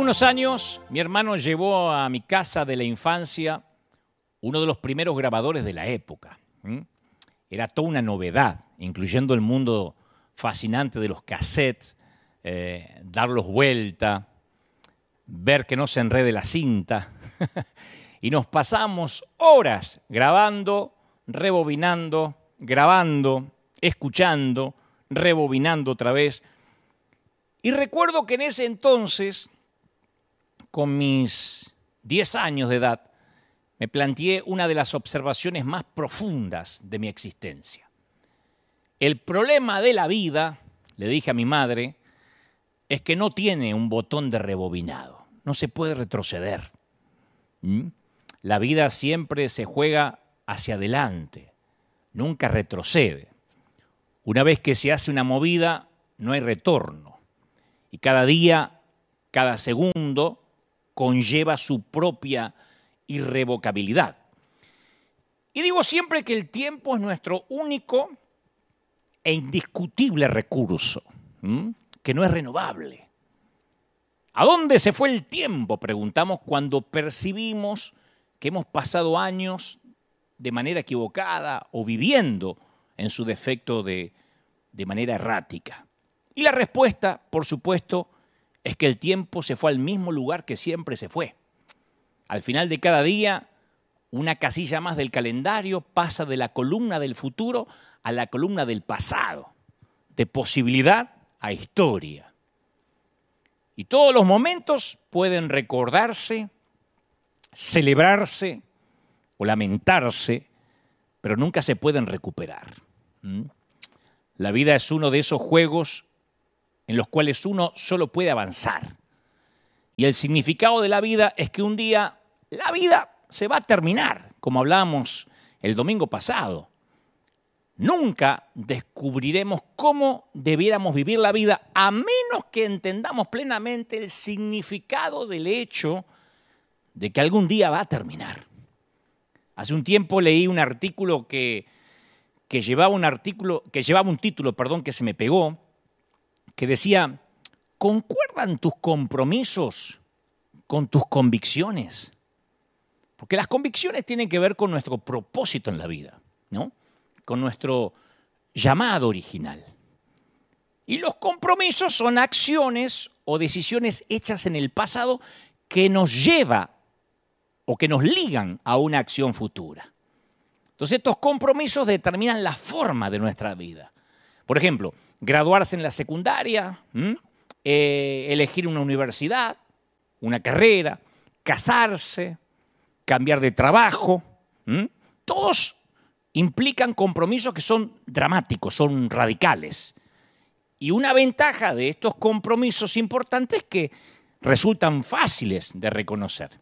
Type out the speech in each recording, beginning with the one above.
unos años, mi hermano llevó a mi casa de la infancia uno de los primeros grabadores de la época. Era toda una novedad, incluyendo el mundo fascinante de los cassettes, darlos vuelta, ver que no se enrede la cinta. Y nos pasamos horas grabando, rebobinando, grabando, escuchando, rebobinando otra vez. Y recuerdo que en ese entonces, con mis 10 años de edad, me planteé una de las observaciones más profundas de mi existencia. El problema de la vida, le dije a mi madre, es que no tiene un botón de rebobinado, no se puede retroceder. La vida siempre se juega hacia adelante, nunca retrocede. Una vez que se hace una movida, no hay retorno. Y cada día, cada segundo, conlleva su propia irrevocabilidad. Y digo siempre que el tiempo es nuestro único e indiscutible recurso, que no es renovable. ¿A dónde se fue el tiempo?, preguntamos cuando percibimos que hemos pasado años de manera equivocada o viviendo, en su defecto, de manera errática. Y la respuesta, por supuesto, es que el tiempo se fue al mismo lugar que siempre se fue. Al final de cada día, una casilla más del calendario pasa de la columna del futuro a la columna del pasado, de posibilidad a historia. Y todos los momentos pueden recordarse, celebrarse o lamentarse, pero nunca se pueden recuperar. La vida es uno de esos juegos en los cuales uno solo puede avanzar. Y el significado de la vida es que un día la vida se va a terminar, como hablábamos el domingo pasado. Nunca descubriremos cómo debiéramos vivir la vida a menos que entendamos plenamente el significado del hecho de que algún día va a terminar. Hace un tiempo leí un artículo que llevaba un título que se me pegó, que decía: ¿concuerdan tus compromisos con tus convicciones? Porque las convicciones tienen que ver con nuestro propósito en la vida, ¿no? Con nuestro llamado original. Y los compromisos son acciones o decisiones hechas en el pasado que nos lleva o que nos ligan a una acción futura. Entonces, estos compromisos determinan la forma de nuestra vida. Por ejemplo, graduarse en la secundaria, elegir una universidad, una carrera, casarse, cambiar de trabajo. Todos implican compromisos que son dramáticos, son radicales. Y una ventaja de estos compromisos importantes es que resultan fáciles de reconocer.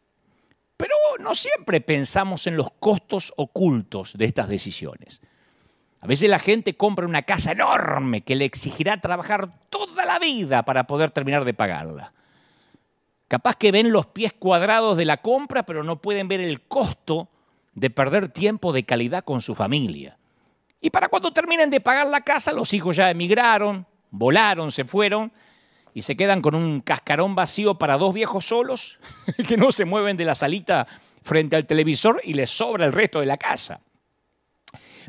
Pero no siempre pensamos en los costos ocultos de estas decisiones. A veces la gente compra una casa enorme que le exigirá trabajar toda la vida para poder terminar de pagarla. Capaz que ven los pies cuadrados de la compra, pero no pueden ver el costo de perder tiempo de calidad con su familia. Y para cuando terminen de pagar la casa, los hijos ya emigraron, volaron, se fueron y se quedan con un cascarón vacío para dos viejos solos que no se mueven de la salita frente al televisor y les sobra el resto de la casa.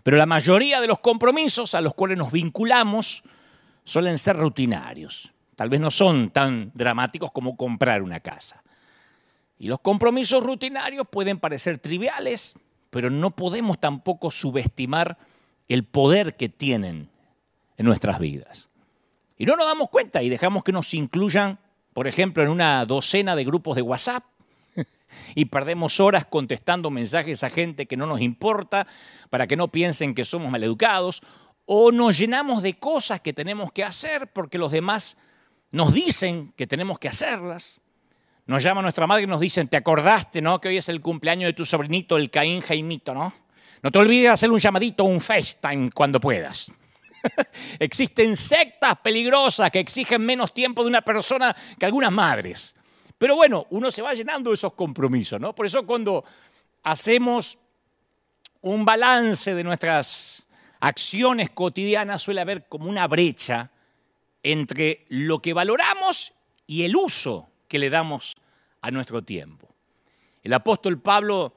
Pero la mayoría de los compromisos a los cuales nos vinculamos suelen ser rutinarios. Tal vez no son tan dramáticos como comprar una casa. Y los compromisos rutinarios pueden parecer triviales, pero no podemos tampoco subestimar el poder que tienen en nuestras vidas. Y no nos damos cuenta y dejamos que nos incluyan, por ejemplo, en una docena de grupos de WhatsApp y perdemos horas contestando mensajes a gente que no nos importa para que no piensen que somos maleducados, o nos llenamos de cosas que tenemos que hacer porque los demás nos dicen que tenemos que hacerlas. Nos llama nuestra madre y nos dicen: ¿te acordaste, no, que hoy es el cumpleaños de tu sobrinito, el Caín Jaimito, no? No te olvides de hacer un llamadito o un FaceTime cuando puedas. Existen sectas peligrosas que exigen menos tiempo de una persona que algunas madres. Pero bueno, uno se va llenando de esos compromisos, ¿no? Por eso cuando hacemos un balance de nuestras acciones cotidianas suele haber como una brecha entre lo que valoramos y el uso que le damos a nuestro tiempo. El apóstol Pablo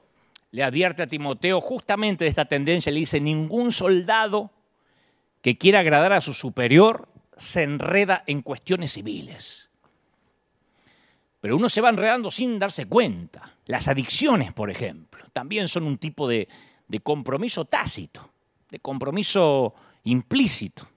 le advierte a Timoteo justamente de esta tendencia. Le dice, ningún soldado que quiera agradar a su superior se enreda en cuestiones civiles. Pero uno se va enredando sin darse cuenta. Las adicciones, por ejemplo, también son un tipo de compromiso tácito, de compromiso implícito.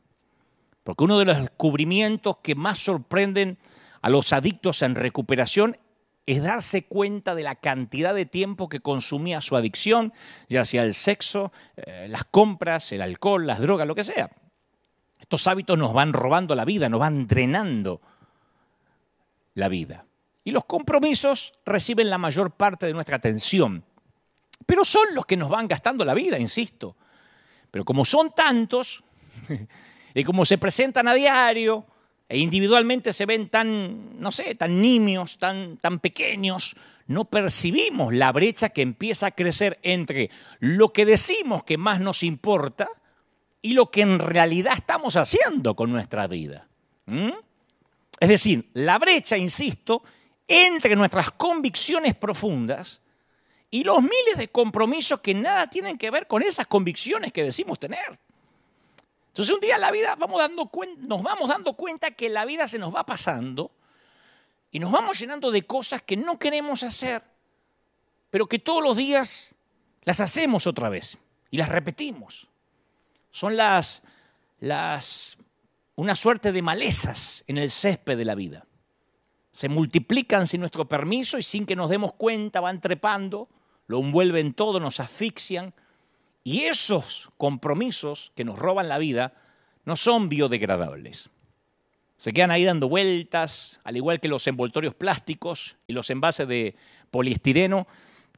Porque uno de los descubrimientos que más sorprenden a los adictos en recuperación es darse cuenta de la cantidad de tiempo que consumía su adicción, ya sea el sexo, las compras, el alcohol, las drogas, lo que sea. Estos hábitos nos van robando la vida, nos van drenando la vida. Y los compromisos reciben la mayor parte de nuestra atención. Pero son los que nos van gastando la vida, insisto. Pero como son tantos, y como se presentan a diario, e individualmente se ven tan, no sé, tan nimios, tan pequeños, no percibimos la brecha que empieza a crecer entre lo que decimos que más nos importa y lo que en realidad estamos haciendo con nuestra vida. Es decir, la brecha, insisto, entre nuestras convicciones profundas y los miles de compromisos que nada tienen que ver con esas convicciones que decimos tener. Entonces un día la vida nos vamos dando cuenta que la vida se nos va pasando y nos vamos llenando de cosas que no queremos hacer, pero que todos los días las hacemos otra vez y las repetimos. Son una suerte de malezas en el césped de la vida. Se multiplican sin nuestro permiso y sin que nos demos cuenta van trepando, lo envuelven todo, nos asfixian. Y esos compromisos que nos roban la vida no son biodegradables. Se quedan ahí dando vueltas, al igual que los envoltorios plásticos y los envases de poliestireno,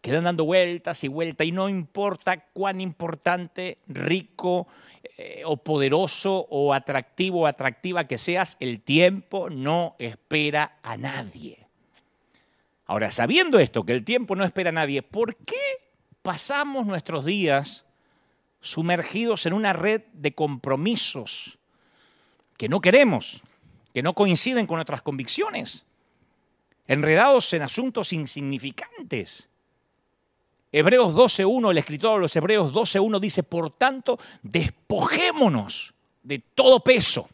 quedan dando vueltas y vueltas y no importa cuán importante, rico o poderoso o atractivo o atractiva que seas, el tiempo no espera a nadie. Ahora, sabiendo esto, que el tiempo no espera a nadie, ¿por qué pasamos nuestros días sumergidos en una red de compromisos que no queremos, que no coinciden con nuestras convicciones, enredados en asuntos insignificantes? Hebreos 12.1, el escritor de los Hebreos 12.1 dice, por tanto, despojémonos de todo peso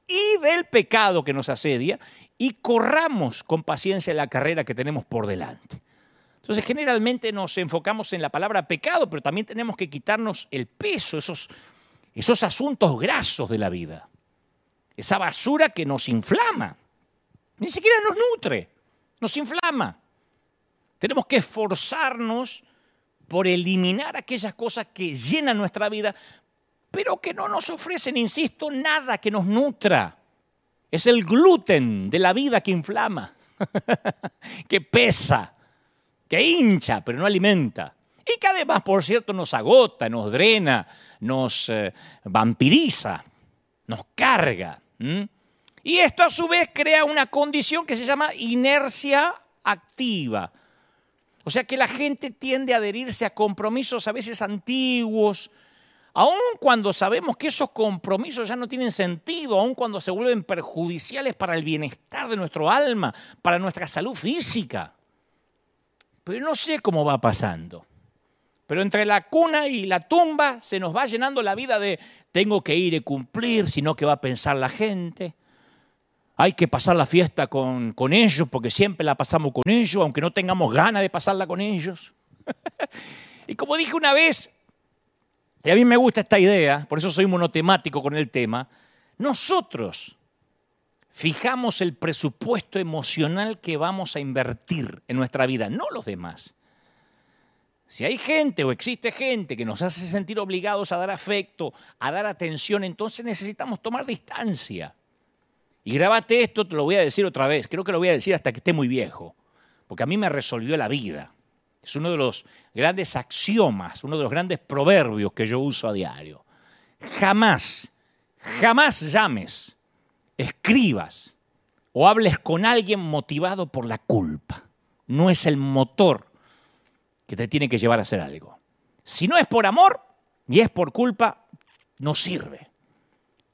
y del pecado que nos asedia y corramos con paciencia la carrera que tenemos por delante. Entonces, generalmente nos enfocamos en la palabra pecado, pero también tenemos que quitarnos el peso, esos asuntos grasos de la vida. Esa basura que nos inflama. Ni siquiera nos nutre, nos inflama. Tenemos que esforzarnos por eliminar aquellas cosas que llenan nuestra vida, pero que no nos ofrecen, insisto, nada que nos nutra. Es el gluten de la vida que inflama, que pesa, que hincha, pero no alimenta. Y que además, por cierto, nos agota, nos drena, nos vampiriza, nos carga. Y esto a su vez crea una condición que se llama inercia activa. O sea que la gente tiende a adherirse a compromisos a veces antiguos, aun cuando sabemos que esos compromisos ya no tienen sentido, aun cuando se vuelven perjudiciales para el bienestar de nuestro alma, para nuestra salud física. Pero no sé cómo va pasando. Pero entre la cuna y la tumba se nos va llenando la vida de tengo que ir y cumplir, sino que va a pensar la gente. Hay que pasar la fiesta con ellos porque siempre la pasamos con ellos, aunque no tengamos ganas de pasarla con ellos. Y como dije una vez, y a mí me gusta esta idea, por eso soy monotemático con el tema, nosotros fijamos el presupuesto emocional que vamos a invertir en nuestra vida, no los demás. Si hay gente o existe gente que nos hace sentir obligados a dar afecto, a dar atención, entonces necesitamos tomar distancia. Y grábate esto, te lo voy a decir otra vez, creo que lo voy a decir hasta que esté muy viejo, porque a mí me resolvió la vida. Es uno de los grandes axiomas, uno de los grandes proverbios que yo uso a diario. Jamás llames, escribas o hables con alguien motivado por la culpa. No es el motor que te tiene que llevar a hacer algo. Si no es por amor y es por culpa, no sirve.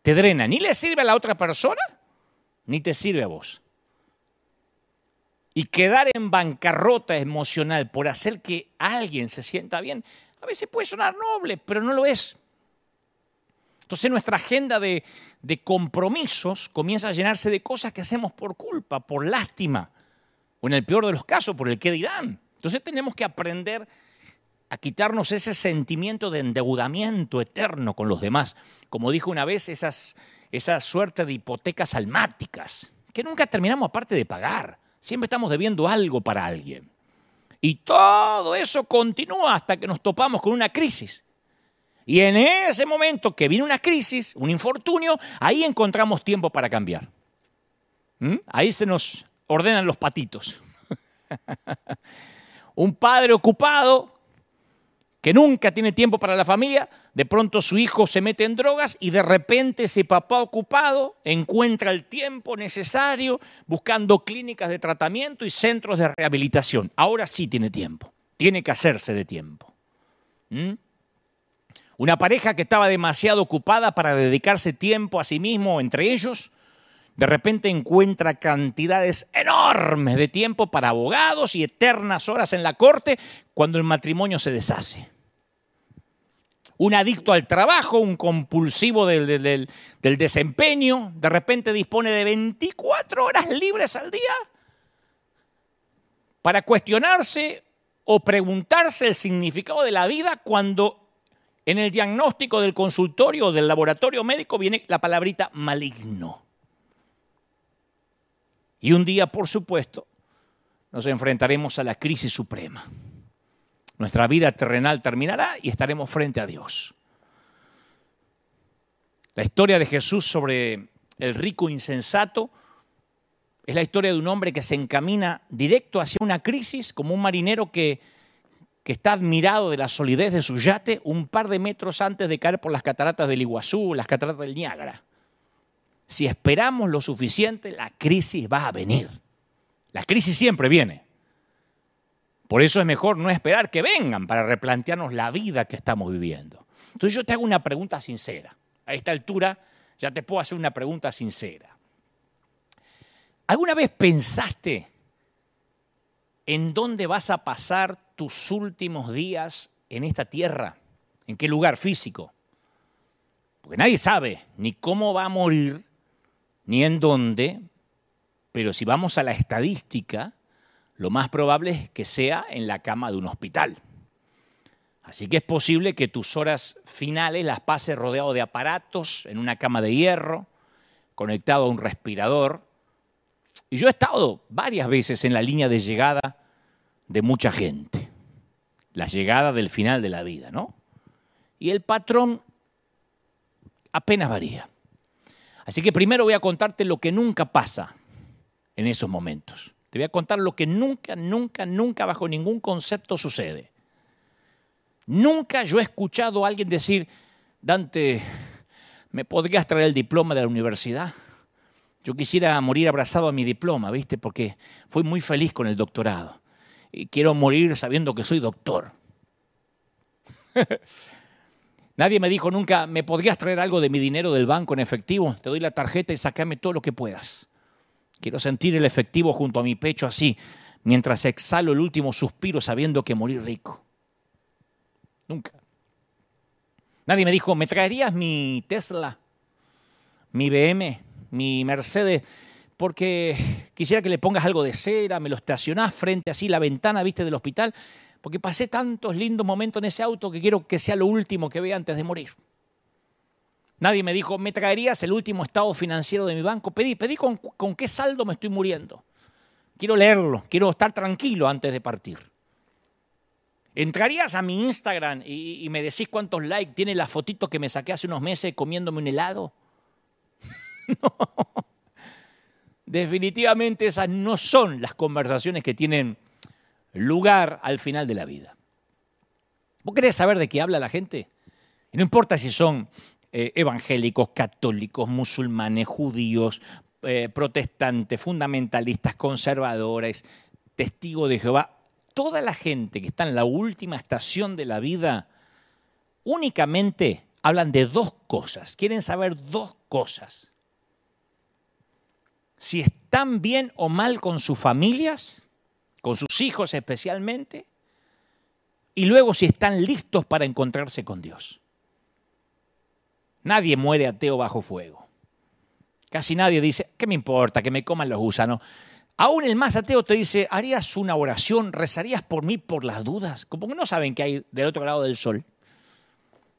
Te drena, ni le sirve a la otra persona, ni te sirve a vos. Y quedar en bancarrota emocional por hacer que alguien se sienta bien, a veces puede sonar noble, pero no lo es. Entonces nuestra agenda de compromisos comienza a llenarse de cosas que hacemos por culpa, por lástima, o en el peor de los casos, por el qué dirán. Entonces tenemos que aprender a quitarnos ese sentimiento de endeudamiento eterno con los demás. Como dijo una vez, esa suerte de hipotecas almáticas, que nunca terminamos aparte de pagar. Siempre estamos debiendo algo para alguien. Y todo eso continúa hasta que nos topamos con una crisis. Y en ese momento que viene una crisis, un infortunio, ahí encontramos tiempo para cambiar. Ahí se nos ordenan los patitos. Un padre ocupado que nunca tiene tiempo para la familia, de pronto su hijo se mete en drogas y de repente ese papá ocupado encuentra el tiempo necesario buscando clínicas de tratamiento y centros de rehabilitación. Ahora sí tiene tiempo, tiene que hacerse de tiempo. Una pareja que estaba demasiado ocupada para dedicarse tiempo a sí mismo entre ellos, de repente encuentra cantidades enormes de tiempo para abogados y eternas horas en la corte cuando el matrimonio se deshace. Un adicto al trabajo, un compulsivo del desempeño, de repente dispone de 24 horas libres al día para cuestionarse o preguntarse el significado de la vida cuando en el diagnóstico del consultorio o del laboratorio médico viene la palabrita maligno. Y un día, por supuesto, nos enfrentaremos a la crisis suprema. Nuestra vida terrenal terminará y estaremos frente a Dios. La historia de Jesús sobre el rico insensato es la historia de un hombre que se encamina directo hacia una crisis como un marinero que está admirado de la solidez de su yate un par de metros antes de caer por las cataratas del Iguazú, las cataratas del Niágara. Si esperamos lo suficiente, la crisis va a venir. La crisis siempre viene. Por eso es mejor no esperar que vengan para replantearnos la vida que estamos viviendo. Entonces yo te hago una pregunta sincera. A esta altura ya te puedo hacer una pregunta sincera. ¿Alguna vez pensaste en dónde vas a pasar tus últimos días en esta tierra? ¿En qué lugar físico? Porque nadie sabe ni cómo va a morir, ni en dónde, pero si vamos a la estadística, lo más probable es que sea en la cama de un hospital. Así que es posible que tus horas finales las pases rodeado de aparatos, en una cama de hierro, conectado a un respirador. Y yo he estado varias veces en la línea de llegada de mucha gente. La llegada del final de la vida, ¿no? Y el patrón apenas varía. Así que primero voy a contarte lo que nunca pasa en esos momentos. Te voy a contar lo que nunca, nunca, nunca bajo ningún concepto sucede. Nunca yo he escuchado a alguien decir, Dante, ¿me podrías traer el diploma de la universidad? Yo quisiera morir abrazado a mi diploma, ¿viste? Porque fui muy feliz con el doctorado. Y quiero morir sabiendo que soy doctor. Nadie me dijo nunca, ¿me podrías traer algo de mi dinero del banco en efectivo? Te doy la tarjeta y sácame todo lo que puedas. Quiero sentir el efectivo junto a mi pecho así, mientras exhalo el último suspiro sabiendo que morí rico. Nunca. Nadie me dijo, ¿me traerías mi Tesla, mi BM, mi Mercedes? Porque quisiera que le pongas algo de cera, me lo estacionás frente así la ventana, ¿viste? Del hospital. Porque pasé tantos lindos momentos en ese auto que quiero que sea lo último que vea antes de morir. Nadie me dijo, ¿me traerías el último estado financiero de mi banco? Pedí con qué saldo me estoy muriendo. Quiero leerlo, quiero estar tranquilo antes de partir. ¿Entrarías a mi Instagram y me decís cuántos likes tiene la fotito que me saqué hace unos meses comiéndome un helado? No. Definitivamente esas no son las conversaciones que tienen lugar al final de la vida. ¿Vos querés saber de qué habla la gente? Y no importa si son evangélicos, católicos, musulmanes, judíos, protestantes, fundamentalistas, conservadores, testigos de Jehová. Toda la gente que está en la última estación de la vida únicamente hablan de dos cosas. Quieren saber dos cosas. Si están bien o mal con sus familias con sus hijos especialmente, y luego si están listos para encontrarse con Dios. Nadie muere ateo bajo fuego. Casi nadie dice, ¿qué me importa? Que me coman los gusanos. Aún el más ateo te dice, ¿harías una oración? ¿Rezarías por mí por las dudas? Como que no saben qué hay del otro lado del sol.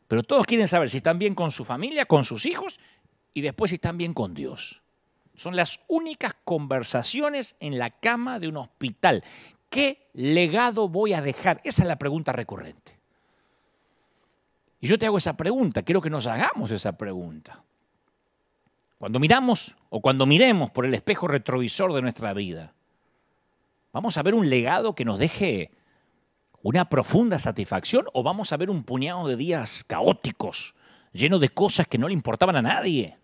Pero todos quieren saber si están bien con su familia, con sus hijos, y después si están bien con Dios. Son las únicas conversaciones en la cama de un hospital. ¿Qué legado voy a dejar? Esa es la pregunta recurrente. Y yo te hago esa pregunta, quiero que nos hagamos esa pregunta. Cuando miramos o cuando miremos por el espejo retrovisor de nuestra vida, ¿vamos a ver un legado que nos deje una profunda satisfacción o vamos a ver un puñado de días caóticos, llenos de cosas que no le importaban a nadie?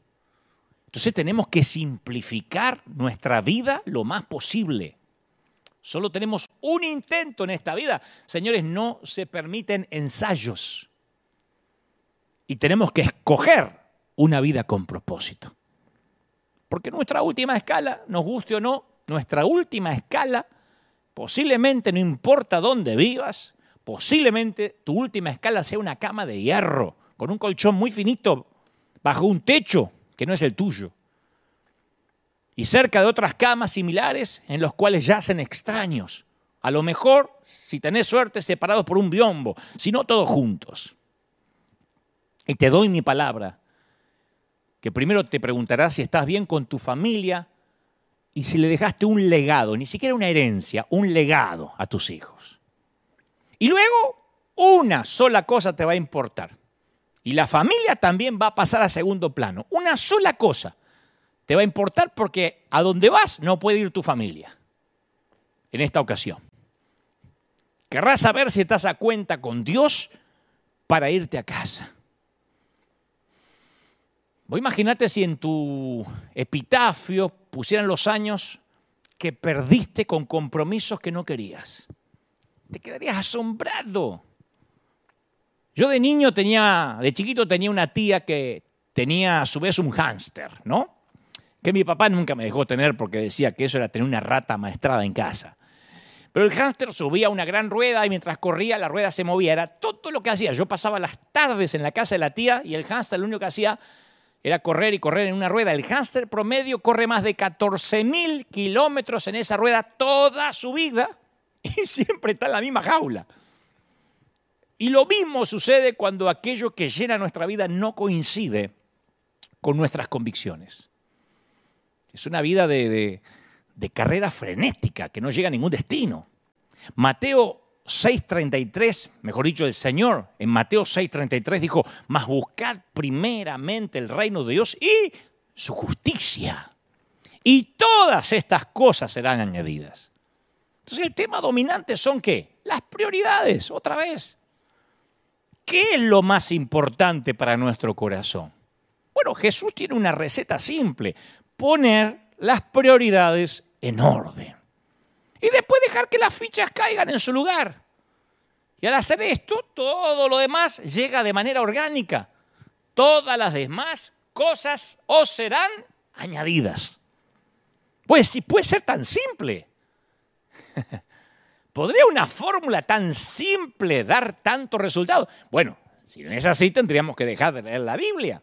Entonces tenemos que simplificar nuestra vida lo más posible. Solo tenemos un intento en esta vida. Señores, no se permiten ensayos. Y tenemos que escoger una vida con propósito. Porque nuestra última escala, nos guste o no, nuestra última escala, posiblemente no importa dónde vivas, posiblemente tu última escala sea una cama de hierro, con un colchón muy finito, bajo un techo que no es el tuyo. Y cerca de otras camas similares en los cuales yacen extraños. A lo mejor, si tenés suerte, separados por un biombo, si no todos juntos. Y te doy mi palabra, que primero te preguntarás si estás bien con tu familia y si le dejaste un legado, ni siquiera una herencia, un legado a tus hijos. Y luego, una sola cosa te va a importar. Y la familia también va a pasar a segundo plano. Una sola cosa te va a importar porque a donde vas no puede ir tu familia en esta ocasión. Querrás saber si estás a cuenta con Dios para irte a casa. Vos imaginate si en tu epitafio pusieran los años que perdiste con compromisos que no querías. Te quedarías asombrado. Yo de chiquito tenía una tía que tenía a su vez un hámster, ¿no? Que mi papá nunca me dejó tener porque decía que eso era tener una rata amaestrada en casa. Pero el hámster subía una gran rueda y mientras corría la rueda se movía. Era todo lo que hacía. Yo pasaba las tardes en la casa de la tía y el hámster lo único que hacía era correr y correr en una rueda. El hámster promedio corre más de 14.000 kilómetros en esa rueda toda su vida y siempre está en la misma jaula. Y lo mismo sucede cuando aquello que llena nuestra vida no coincide con nuestras convicciones. Es una vida de carrera frenética que no llega a ningún destino. Mateo 6:33, mejor dicho, el Señor en Mateo 6:33 dijo, mas buscad primeramente el reino de Dios y su justicia. Y todas estas cosas serán añadidas. Entonces el tema dominante son ¿qué? Las prioridades, otra vez. ¿Qué es lo más importante para nuestro corazón? Bueno, Jesús tiene una receta simple, poner las prioridades en orden. Y después dejar que las fichas caigan en su lugar. Y al hacer esto, todo lo demás llega de manera orgánica. Todas las demás cosas os serán añadidas. Pues si puede ser tan simple. ¿Podría una fórmula tan simple dar tanto resultado? Bueno, si no es así, tendríamos que dejar de leer la Biblia.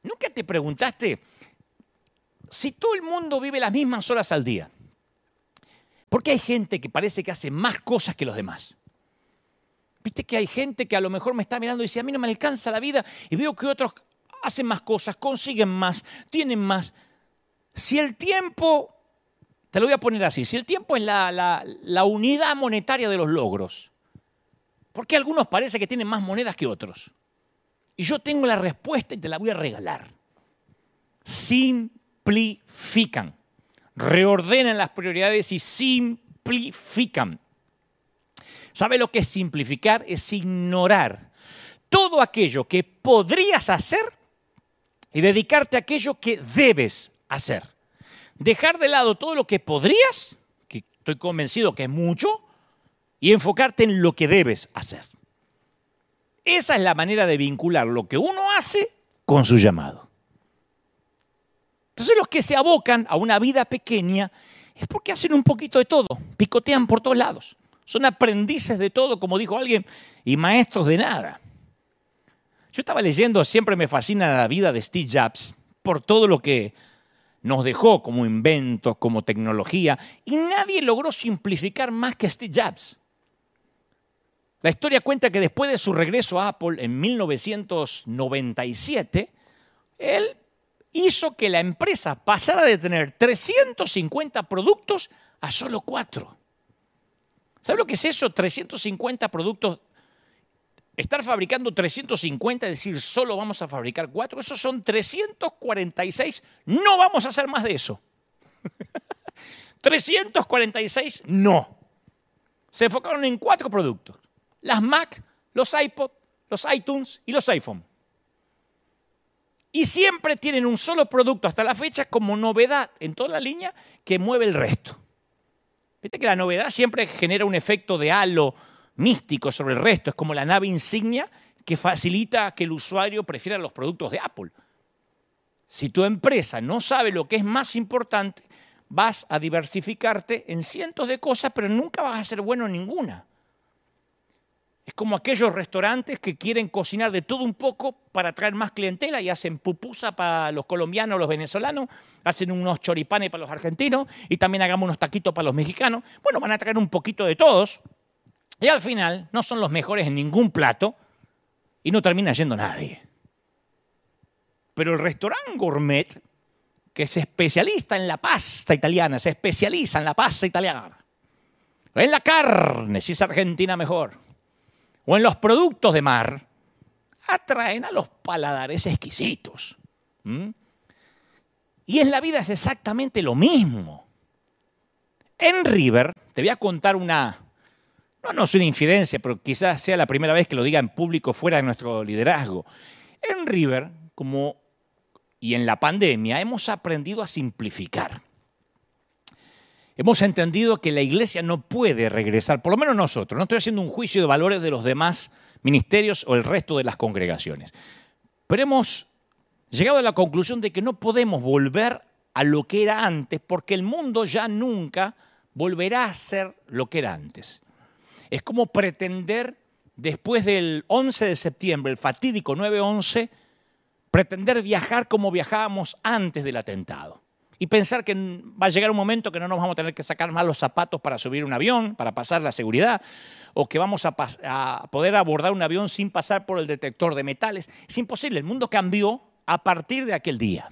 ¿Nunca te preguntaste si todo el mundo vive las mismas horas al día? ¿Por qué hay gente que parece que hace más cosas que los demás? Viste que hay gente que a lo mejor me está mirando y dice, a mí no me alcanza la vida y veo que otros hacen más cosas, consiguen más, tienen más. Si el tiempo, te lo voy a poner así, si el tiempo es la unidad monetaria de los logros, ¿por qué algunos parece que tienen más monedas que otros? Y yo tengo la respuesta y te la voy a regalar. Simplifican. Reordenan las prioridades y simplifican. ¿Sabe lo que es simplificar? Es ignorar todo aquello que podrías hacer y dedicarte a aquello que debes hacer. Dejar de lado todo lo que podrías, que estoy convencido que es mucho, y enfocarte en lo que debes hacer. Esa es la manera de vincular lo que uno hace con su llamado. Entonces los que se abocan a una vida pequeña Es porque hacen un poquito de todo, picotean por todos lados. Son aprendices de todo, como dijo alguien, y maestros de nada. Yo estaba leyendo, siempre me fascina la vida de Steve Jobs, por todo lo que nos dejó como inventos, como tecnología, y nadie logró simplificar más que Steve Jobs. La historia cuenta que después de su regreso a Apple en 1997, él hizo que la empresa pasara de tener 350 productos a solo 4. ¿Sabe lo que es eso? 350 productos. Estar fabricando 350, es decir, solo vamos a fabricar 4, esos son 346. No vamos a hacer más de eso. 346, no. Se enfocaron en 4 productos. Las Mac, los iPod, los iTunes y los iPhone. Y siempre tienen un solo producto hasta la fecha como novedad en toda la línea que mueve el resto. Viste que la novedad siempre genera un efecto de halo místico sobre el resto. Es como la nave insignia que facilita que el usuario prefiera los productos de Apple. Si tu empresa no sabe lo que es más importante, vas a diversificarte en cientos de cosas, pero nunca vas a ser bueno en ninguna. Es como aquellos restaurantes que quieren cocinar de todo un poco para atraer más clientela y hacen pupusa para los colombianos, los venezolanos, hacen unos choripanes para los argentinos y también hagamos unos taquitos para los mexicanos. Bueno, van a traer un poquito de todos y al final no son los mejores en ningún plato y no termina yendo nadie. Pero el restaurante gourmet, que es especialista en la pasta italiana, se especializa en la pasta italiana, en la carne, si es argentina mejor, o en los productos de mar, atraen a los paladares exquisitos. Y en la vida es exactamente lo mismo. En River, te voy a contar no es una infidencia, pero quizás sea la primera vez que lo diga en público fuera de nuestro liderazgo. En River, y en la pandemia, hemos aprendido a simplificar. Hemos entendido que la iglesia no puede regresar, por lo menos nosotros, no estoy haciendo un juicio de valores de los demás ministerios o el resto de las congregaciones, pero hemos llegado a la conclusión de que no podemos volver a lo que era antes porque el mundo ya nunca volverá a ser lo que era antes. Es como pretender, después del 11 de septiembre, el fatídico 9/11, pretender viajar como viajábamos antes del atentado. Y pensar que va a llegar un momento que no nos vamos a tener que sacar más los zapatos para subir un avión, para pasar la seguridad, o que vamos a poder abordar un avión sin pasar por el detector de metales. Es imposible, el mundo cambió a partir de aquel día.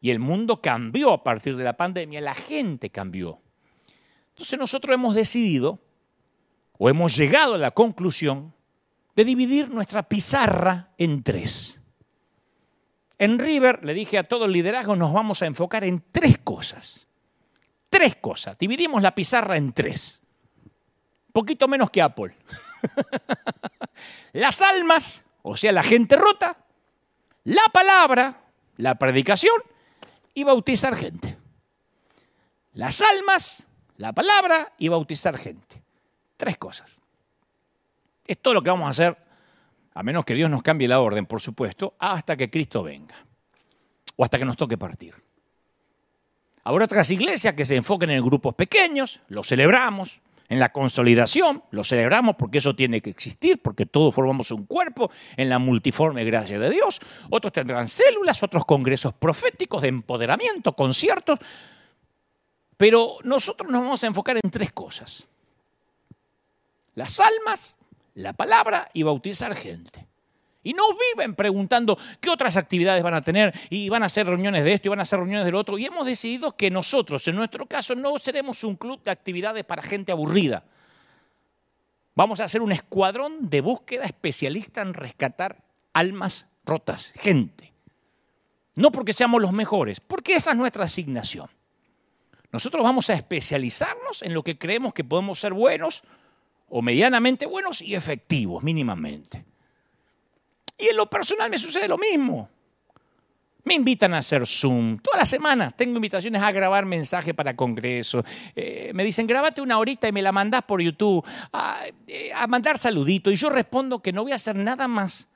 Y el mundo cambió a partir de la pandemia, la gente cambió. Entonces nosotros hemos decidido, o hemos llegado a la conclusión, de dividir nuestra pizarra en 3. En River, le dije a todo el liderazgo, nos vamos a enfocar en 3 cosas. 3 cosas. Dividimos la pizarra en 3. Poquito menos que Apple. Las almas, o sea, la gente rota, la palabra, la predicación y bautizar gente. Las almas, la palabra y bautizar gente. 3 cosas. Es todo lo que vamos a hacer, a menos que Dios nos cambie la orden, por supuesto, hasta que Cristo venga. O hasta que nos toque partir. Habrá otras iglesias que se enfoquen en grupos pequeños, lo celebramos. En la consolidación, lo celebramos porque eso tiene que existir, porque todos formamos un cuerpo en la multiforme gracia de Dios. Otros tendrán células, otros congresos proféticos de empoderamiento, conciertos. Pero nosotros nos vamos a enfocar en 3 cosas. Las almas, la palabra y bautizar gente. Y no viven preguntando qué otras actividades van a tener y van a hacer reuniones de esto y van a hacer reuniones del otro. Y hemos decidido que nosotros, en nuestro caso, no seremos un club de actividades para gente aburrida. Vamos a hacer un escuadrón de búsqueda especialista en rescatar almas rotas, gente. No porque seamos los mejores, porque esa es nuestra asignación. Nosotros vamos a especializarnos en lo que creemos que podemos ser buenos o medianamente buenos y efectivos, mínimamente. Y en lo personal me sucede lo mismo. Me invitan a hacer Zoom. Todas las semanas tengo invitaciones a grabar mensajes para congresos. Me dicen, grábate una horita y me la mandás por YouTube. A mandar saluditos. Y yo respondo que no voy a hacer nada más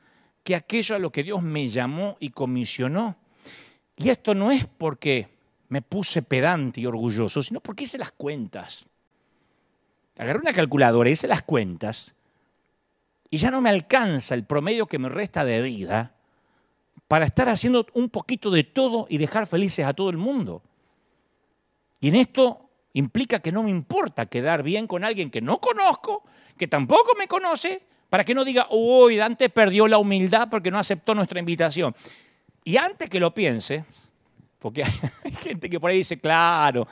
que aquello a lo que Dios me llamó y comisionó. Y esto no es porque me puse pedante y orgulloso, sino porque hice las cuentas. Agarré una calculadora, hice las cuentas y ya no me alcanza el promedio que me resta de vida para estar haciendo un poquito de todo y dejar felices a todo el mundo. Y en esto implica que no me importa quedar bien con alguien que no conozco, que tampoco me conoce, para que no diga, uy, Dante perdió la humildad porque no aceptó nuestra invitación. Y antes que lo piense, porque hay gente que por ahí dice, claro,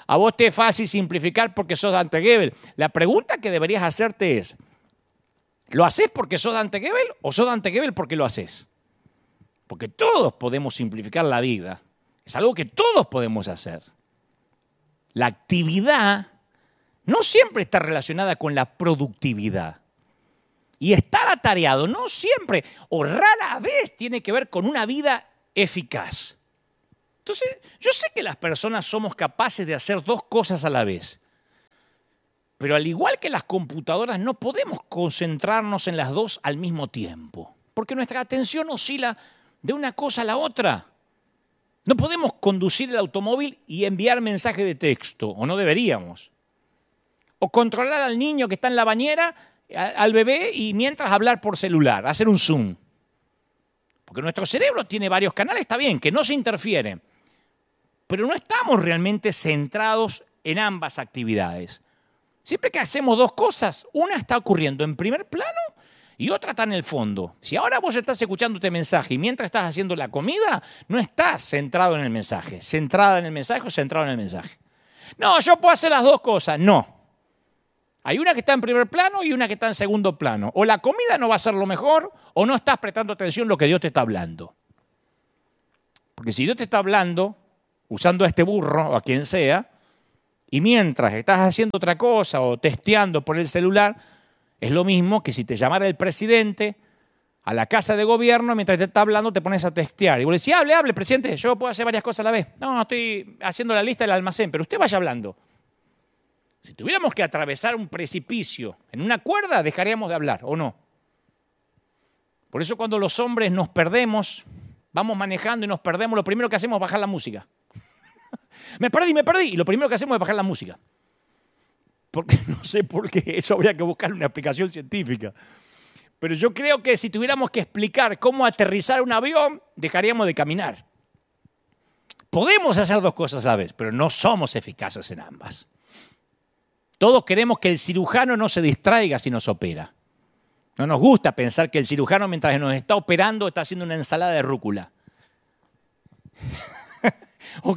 a vos te es fácil simplificar porque sos Dante Gebel. La pregunta que deberías hacerte es, ¿lo haces porque sos Dante Gebel o sos Dante Gebel porque lo haces? Porque todos podemos simplificar la vida. Es algo que todos podemos hacer. La actividad no siempre está relacionada con la productividad. Y estar atareado no siempre o rara vez tiene que ver con una vida eficaz. Entonces, yo sé que las personas somos capaces de hacer dos cosas a la vez. Pero al igual que las computadoras, no podemos concentrarnos en las dos al mismo tiempo. Porque nuestra atención oscila de una cosa a la otra. No podemos conducir el automóvil y enviar mensaje de texto, o no deberíamos. O controlar al niño que está en la bañera, al bebé, y mientras hablar por celular, hacer un zoom. Porque nuestro cerebro tiene varios canales, está bien, que no se interfieren. Pero no estamos realmente centrados en ambas actividades. Siempre que hacemos dos cosas, una está ocurriendo en primer plano y otra está en el fondo. Si ahora vos estás escuchando este mensaje y mientras estás haciendo la comida, no estás centrado en el mensaje, centrada en el mensaje o centrado en el mensaje. No, yo puedo hacer las dos cosas. No. Hay una que está en primer plano y una que está en segundo plano. O la comida no va a ser lo mejor o no estás prestando atención a lo que Dios te está hablando. Porque si Dios te está hablando, usando a este burro o a quien sea, y mientras estás haciendo otra cosa o testeando por el celular, es lo mismo que si te llamara el presidente a la casa de gobierno, mientras te está hablando te pones a testear. Y vos le decís, hable, presidente, yo puedo hacer varias cosas a la vez. No, estoy haciendo la lista del almacén, pero usted vaya hablando. Si tuviéramos que atravesar un precipicio en una cuerda, dejaríamos de hablar, ¿o no? Por eso cuando los hombres nos perdemos, vamos manejando y nos perdemos, lo primero que hacemos es bajar la música. Me perdí. Y lo primero que hacemos es bajar la música. Porque no sé por qué, eso habría que buscar una explicación científica. Pero yo creo que si tuviéramos que explicar cómo aterrizar un avión, dejaríamos de caminar. Podemos hacer dos cosas a la vez, pero no somos eficaces en ambas. Todos queremos que el cirujano no se distraiga si nos opera. No nos gusta pensar que el cirujano, mientras nos está operando, está haciendo una ensalada de rúcula. O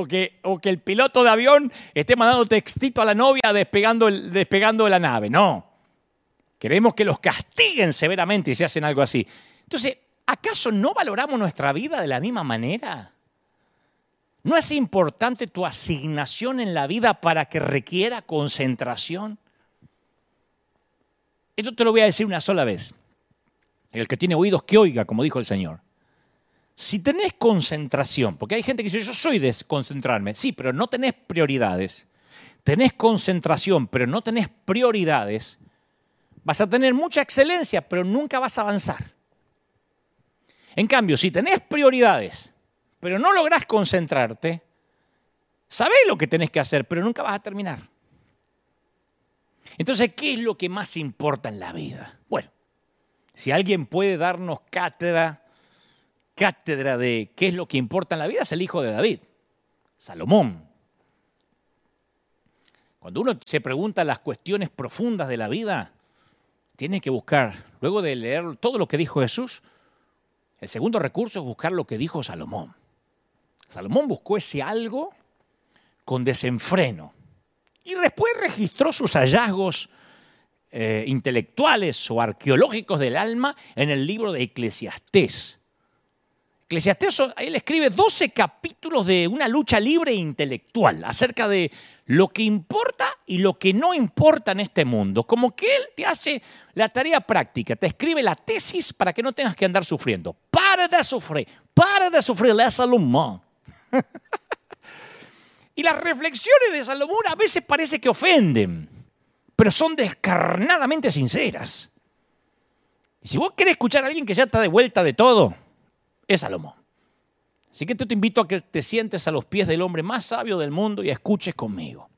que el piloto de avión esté mandando textito a la novia despegando de la nave. No. Queremos que los castiguen severamente si hacen algo así. Entonces, ¿acaso no valoramos nuestra vida de la misma manera? ¿No es importante tu asignación en la vida para que requiera concentración? Esto te lo voy a decir una sola vez. El que tiene oídos que oiga, como dijo el Señor. Si tenés concentración, porque hay gente que dice, yo soy de concentrarme. Sí, pero no tenés prioridades. Tenés concentración, pero no tenés prioridades. Vas a tener mucha excelencia, pero nunca vas a avanzar. En cambio, si tenés prioridades, pero no lográs concentrarte, sabés lo que tenés que hacer, pero nunca vas a terminar. Entonces, ¿qué es lo que más importa en la vida? Bueno, si alguien puede darnos cátedra de qué es lo que importa en la vida, es el hijo de David, Salomón. Cuando uno se pregunta las cuestiones profundas de la vida, tiene que buscar, luego de leer todo lo que dijo Jesús, el segundo recurso es buscar lo que dijo Salomón. Salomón buscó ese algo con desenfreno y después registró sus hallazgos intelectuales o arqueológicos del alma en el libro de Eclesiastés. Eclesiastés, él escribe 12 capítulos de una lucha libre e intelectual acerca de lo que importa y lo que no importa en este mundo. Como que él te hace la tarea práctica, te escribe la tesis para que no tengas que andar sufriendo. Para de sufrir, le Salomón. Y las reflexiones de Salomón a veces parece que ofenden, pero son descarnadamente sinceras. Y si vos querés escuchar a alguien que ya está de vuelta de todo, es Salomón. Así que te invito a que te sientes a los pies del hombre más sabio del mundo y escuches conmigo.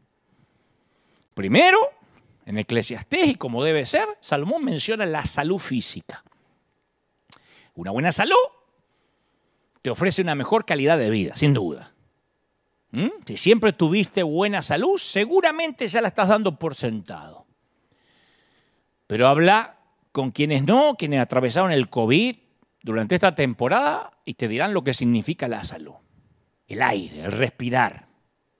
Primero, en Eclesiastés, y como debe ser, Salomón menciona la salud física. Una buena salud te ofrece una mejor calidad de vida, sin duda. Si siempre tuviste buena salud, seguramente ya la estás dando por sentado. Pero habla con quienes no, quienes atravesaron el COVID durante esta temporada y te dirán lo que significa la salud. El aire, el respirar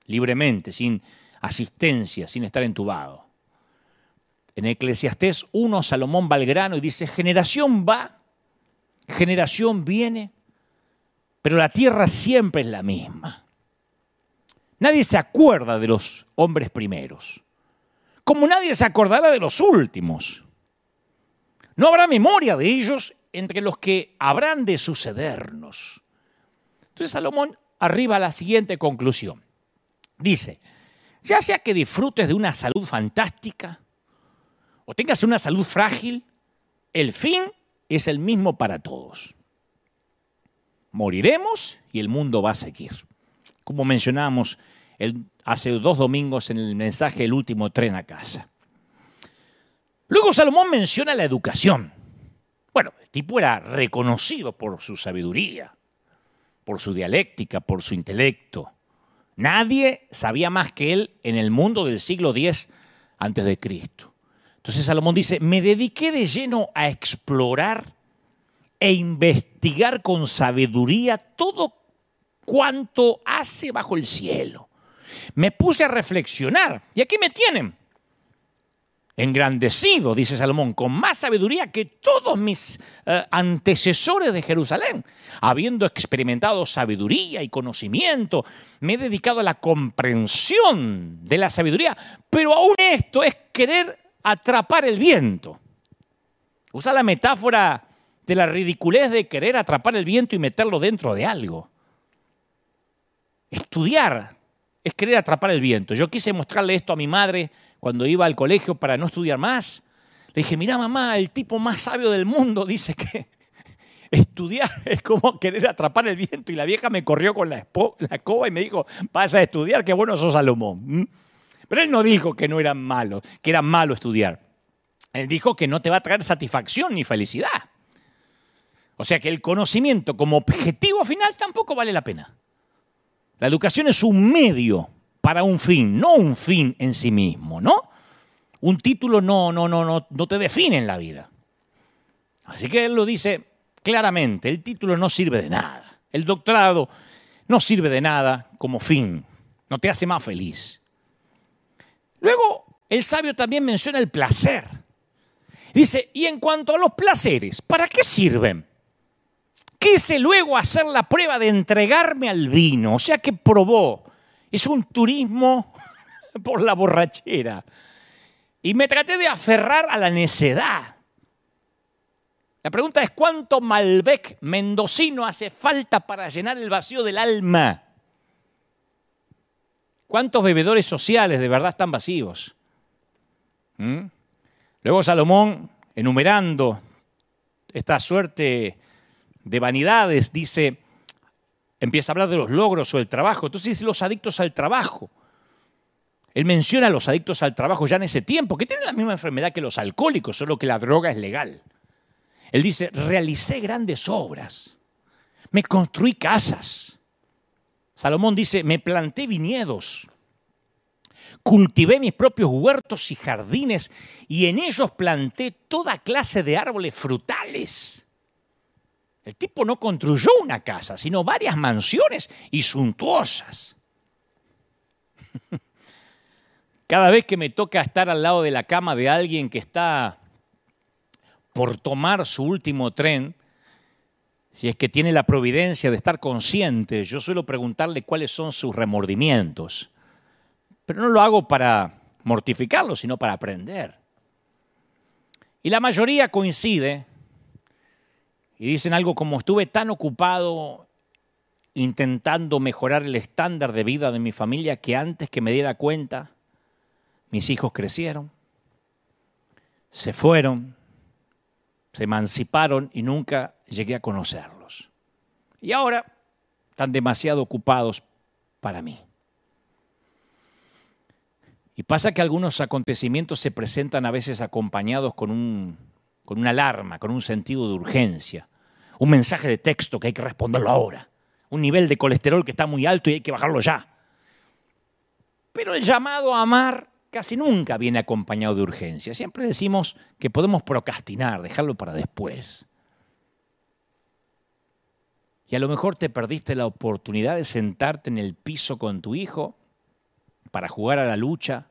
libremente, sin asistencia, sin estar entubado. En Eclesiastés 1, Salomón va al grano y dice, generación va, generación viene, pero la tierra siempre es la misma. Nadie se acuerda de los hombres primeros, como nadie se acordará de los últimos. No habrá memoria de ellos entre los que habrán de sucedernos. Entonces Salomón arriba a la siguiente conclusión. Dice, ya sea que disfrutes de una salud fantástica o tengas una salud frágil, el fin es el mismo para todos. Moriremos y el mundo va a seguir. Como mencionábamos hace 2 domingos en el mensaje El último tren a casa. Luego Salomón menciona la educación. Bueno, el tipo era reconocido por su sabiduría, por su dialéctica, por su intelecto. Nadie sabía más que él en el mundo del siglo X antes de Cristo. Entonces Salomón dice, me dediqué de lleno a explorar e investigar con sabiduría todo cuanto hace bajo el cielo. Me puse a reflexionar y aquí me tienen. Engrandecido, dice Salomón, con más sabiduría que todos mis antecesores de Jerusalén. Habiendo experimentado sabiduría y conocimiento, me he dedicado a la comprensión de la sabiduría. Pero aún esto es querer atrapar el viento. Usa la metáfora de la ridiculez de querer atrapar el viento y meterlo dentro de algo. Estudiar es querer atrapar el viento. Yo quise mostrarle esto a mi madre cuando iba al colegio para no estudiar más. Le dije, mira mamá, el tipo más sabio del mundo dice que estudiar es como querer atrapar el viento. Y la vieja me corrió con la escoba y me dijo, vas a estudiar, qué bueno sos Salomón. Pero él no dijo que no eran malos, que era malo estudiar. Él dijo que no te va a traer satisfacción ni felicidad. O sea que el conocimiento como objetivo final tampoco vale la pena. La educación es un medio para un fin, no un fin en sí mismo, ¿no? Un título no te define en la vida. Así que él lo dice claramente, el título no sirve de nada. El doctorado no sirve de nada como fin, no te hace más feliz. Luego, el sabio también menciona el placer. Dice, y en cuanto a los placeres, ¿para qué sirven? Quise luego hacer la prueba de entregarme al vino, o sea que probó. Es un turismo por la borrachera. Y me traté de aferrar a la necedad. La pregunta es, ¿cuánto Malbec mendocino hace falta para llenar el vacío del alma? ¿Cuántos bebedores sociales de verdad están vacíos? Luego Salomón, enumerando esta suerte de vanidades, dice, empieza a hablar de los logros o el trabajo. Entonces dice los adictos al trabajo. Él menciona a los adictos al trabajo ya en ese tiempo, que tienen la misma enfermedad que los alcohólicos, solo que la droga es legal. Él dice, realicé grandes obras, me construí casas. Salomón dice, me planté viñedos, cultivé mis propios huertos y jardines y en ellos planté toda clase de árboles frutales. El tipo no construyó una casa, sino varias mansiones y suntuosas. Cada vez que me toca estar al lado de la cama de alguien que está por tomar su último tren, si es que tiene la providencia de estar consciente, yo suelo preguntarle cuáles son sus remordimientos. Pero no lo hago para mortificarlo, sino para aprender. Y la mayoría coincide y dicen algo como, estuve tan ocupado intentando mejorar el estándar de vida de mi familia que antes que me diera cuenta, mis hijos crecieron, se fueron, se emanciparon y nunca llegué a conocerlos. Y ahora Están demasiado ocupados para mí. Y pasa que algunos acontecimientos se presentan a veces acompañados con una alarma, con un sentido de urgencia. Un mensaje de texto que hay que responderlo ahora. Un nivel de colesterol que está muy alto y hay que bajarlo ya. Pero el llamado a amar casi nunca viene acompañado de urgencia. Siempre decimos que podemos procrastinar, dejarlo para después. Y a lo mejor te perdiste la oportunidad de sentarte en el piso con tu hijo para jugar a la lucha,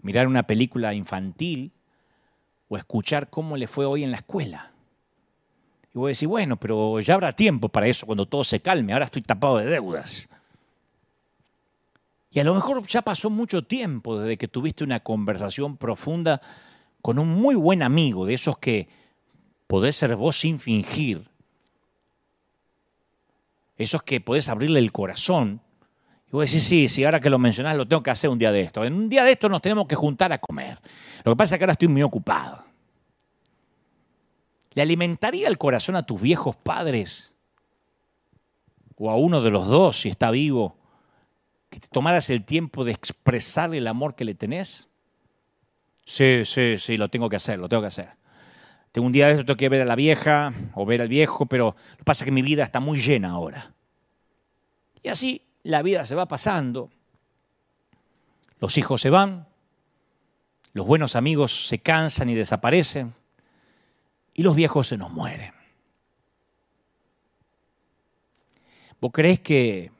mirar una película infantil o escuchar cómo le fue hoy en la escuela. Y voy a decir, bueno, pero ya habrá tiempo para eso cuando todo se calme, ahora estoy tapado de deudas. Y a lo mejor ya pasó mucho tiempo desde que tuviste una conversación profunda con un muy buen amigo, de esos que podés ser vos sin fingir, esos que podés abrirle el corazón. Y voy a decir, sí, ahora que lo mencionás lo tengo que hacer un día de esto. En un día de esto nos tenemos que juntar a comer. Lo que pasa es que ahora estoy muy ocupado. ¿Le alimentaría el corazón a tus viejos padres? O a uno de los dos, si está vivo, que te tomaras el tiempo de expresarle el amor que le tenés? Sí, lo tengo que hacer, Tengo un día de esto, tengo que ver a la vieja o ver al viejo, pero lo que pasa es que mi vida está muy llena ahora. Y así la vida se va pasando. Los hijos se van, los buenos amigos se cansan y desaparecen, y los viejos se nos mueren. ¿Vos creés que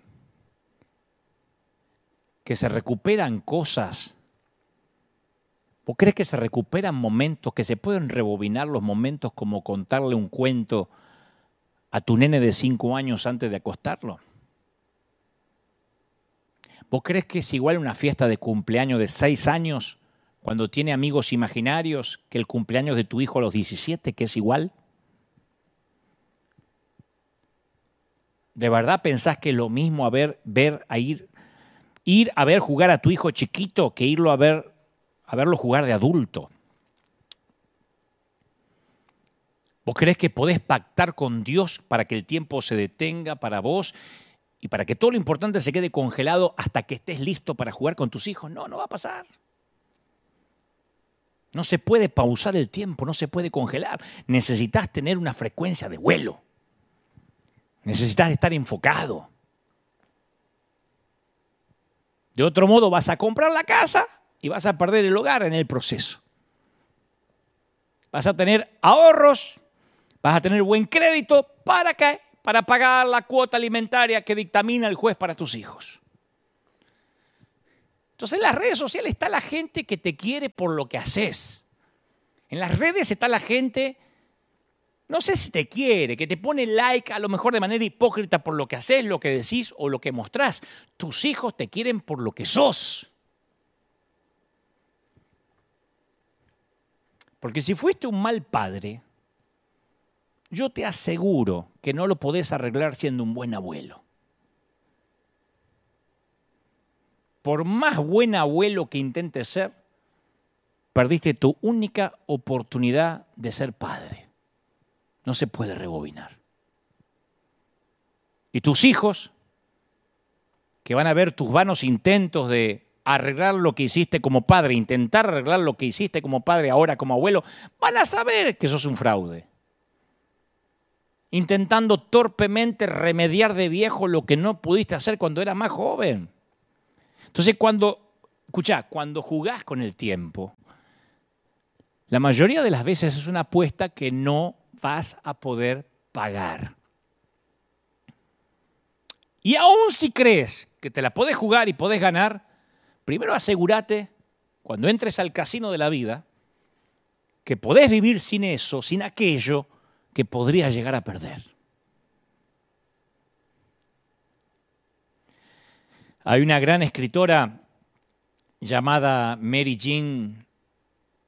se recuperan cosas? ¿Vos creés que se recuperan momentos, que se pueden rebobinar los momentos como contarle un cuento a tu nene de 5 años antes de acostarlo? ¿Vos creés que es igual una fiesta de cumpleaños de 6 años cuando tiene amigos imaginarios que el cumpleaños de tu hijo a los 17, que es igual? ¿De verdad pensás que es lo mismo ir a ver jugar a tu hijo chiquito que irlo a verlo jugar de adulto? ¿Vos creés que podés pactar con Dios para que el tiempo se detenga para vos y para que todo lo importante se quede congelado hasta que estés listo para jugar con tus hijos? No va a pasar. No se puede pausar el tiempo, no se puede congelar. Necesitas tener una frecuencia de vuelo. Necesitas estar enfocado. De otro modo vas a comprar la casa y vas a perder el hogar en el proceso. Vas a tener ahorros, vas a tener buen crédito. ¿Para qué? Para pagar la cuota alimentaria que dictamina el juez para tus hijos. Entonces en las redes sociales está la gente que te quiere por lo que haces. En las redes está la gente, no sé si te quiere, que te pone like a lo mejor de manera hipócrita por lo que haces, lo que decís o lo que mostrás. Tus hijos te quieren por lo que sos. Porque si fuiste un mal padre, yo te aseguro que no lo podés arreglar siendo un buen abuelo. Por más buen abuelo que intentes ser, perdiste tu única oportunidad de ser padre. No se puede rebobinar. Y tus hijos, que van a ver tus vanos intentos de arreglar lo que hiciste como padre, intentar arreglar lo que hiciste como padre ahora como abuelo, van a saber que sos un fraude. Intentando torpemente remediar de viejo lo que no pudiste hacer cuando eras más joven. Entonces cuando jugás con el tiempo, la mayoría de las veces es una apuesta que no vas a poder pagar. Y aún si crees que te la podés jugar y podés ganar, primero asegúrate, cuando entres al casino de la vida, que podés vivir sin eso, sin aquello que podrías llegar a perder. Hay una gran escritora llamada Mary Jane,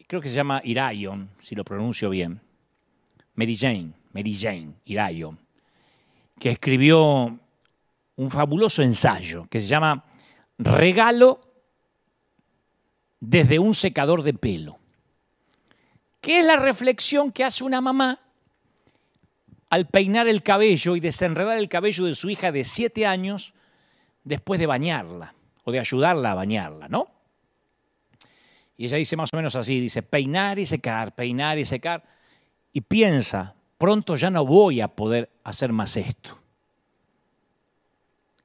creo que se llama Irion, si lo pronuncio bien. Mary Jane Irion, que escribió un fabuloso ensayo que se llama Regalo desde un secador de pelo, que es la reflexión que hace una mamá al peinar el cabello y desenredar el cabello de su hija de 7 años después de bañarla o de ayudarla a bañarla, ¿no? Y ella dice más o menos así, dice peinar y secar, y piensa, pronto ya no voy a poder hacer más esto.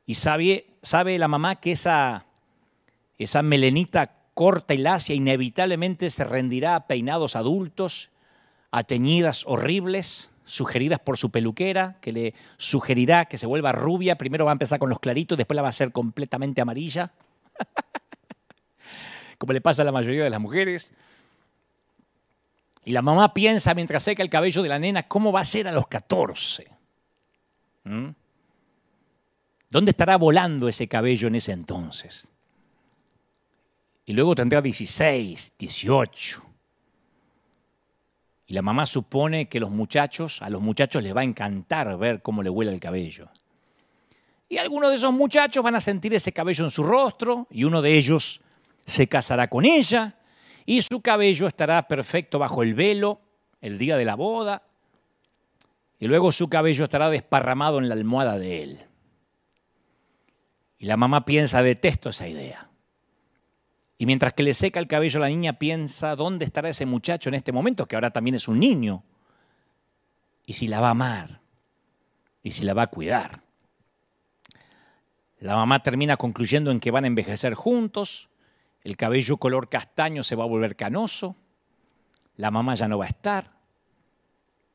Y sabe la mamá que esa melenita corta y lacia inevitablemente se rendirá a peinados adultos, a teñidas horribles, sugeridas por su peluquera, que le sugerirá que se vuelva rubia. Primero va a empezar con los claritos, después la va a hacer completamente amarilla, como le pasa a la mayoría de las mujeres. Y la mamá piensa mientras seca el cabello de la nena, ¿cómo va a ser a los 14? ¿Dónde estará volando ese cabello en ese entonces? Y luego tendrá 16, 18. Y la mamá supone que a los muchachos les va a encantar ver cómo le vuela el cabello. Y algunos de esos muchachos van a sentir ese cabello en su rostro y uno de ellos se casará con ella y su cabello estará perfecto bajo el velo el día de la boda y luego su cabello estará desparramado en la almohada de él. Y la mamá piensa, detesto esa idea. Y mientras que le seca el cabello a la niña, piensa, ¿dónde estará ese muchacho en este momento, que ahora también es un niño? Y si la va a amar, y si la va a cuidar. La mamá termina concluyendo en que van a envejecer juntos, el cabello color castaño se va a volver canoso, la mamá ya no va a estar,